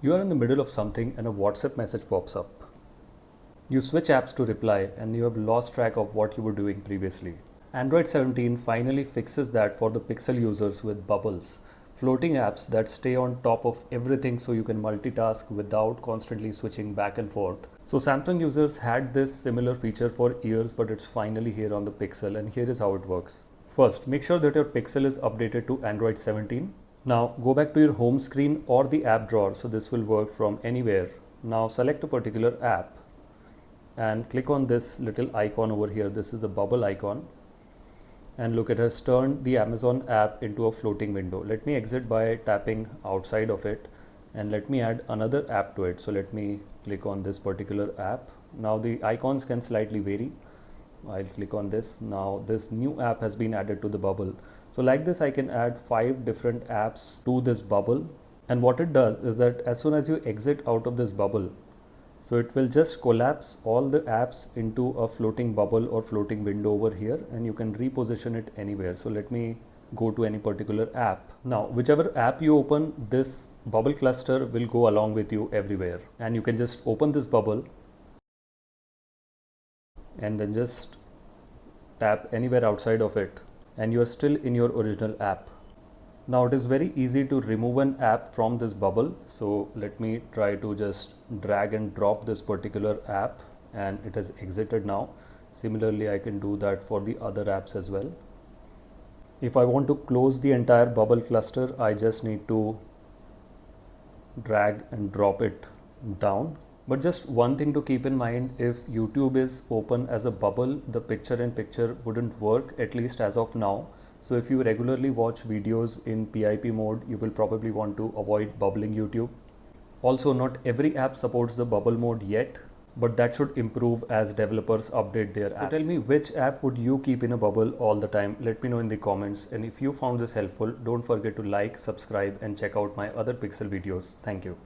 You are in the middle of something and a WhatsApp message pops up. You switch apps to reply and you have lost track of what you were doing previously. Android 17 finally fixes that for the Pixel users with bubbles, floating apps that stay on top of everything so you can multitask without constantly switching back and forth. So Samsung users had this similar feature for years, but it's finally here on the Pixel, and here is how it works. First, make sure that your Pixel is updated to Android 17. Now go back to your home screen or the app drawer, so this will work from anywhere. Now select a particular app and click on this little icon over here. This is a bubble icon, and look, it has turned the Amazon app into a floating window. Let me exit by tapping outside of it, and let me add another app to it. So let me click on this particular app. Now the icons can slightly vary. I'll click on this. Now this new app has been added to the bubble. So like this, I can add 5 different apps to this bubble. And what it does is that as soon as you exit out of this bubble, so it will just collapse all the apps into a floating bubble or floating window over here, and you can reposition it anywhere. So let me go to any particular app. Now, whichever app you open, this bubble cluster will go along with you everywhere. And you can just open this bubble and then just tap anywhere outside of it, and you are still in your original app. Now it is very easy to remove an app from this bubble. So let me try to just drag and drop this particular app, and it has exited now. Similarly, I can do that for the other apps as well. If I want to close the entire bubble cluster, I just need to drag and drop it down. But just one thing to keep in mind, if YouTube is open as a bubble, the picture-in-picture wouldn't work, at least as of now. So if you regularly watch videos in PIP mode, you will probably want to avoid bubbling YouTube. Also, not every app supports the bubble mode yet, but that should improve as developers update their apps. So tell me, which app would you keep in a bubble all the time? Let me know in the comments. And if you found this helpful, don't forget to like, subscribe, and check out my other Pixel videos. Thank you.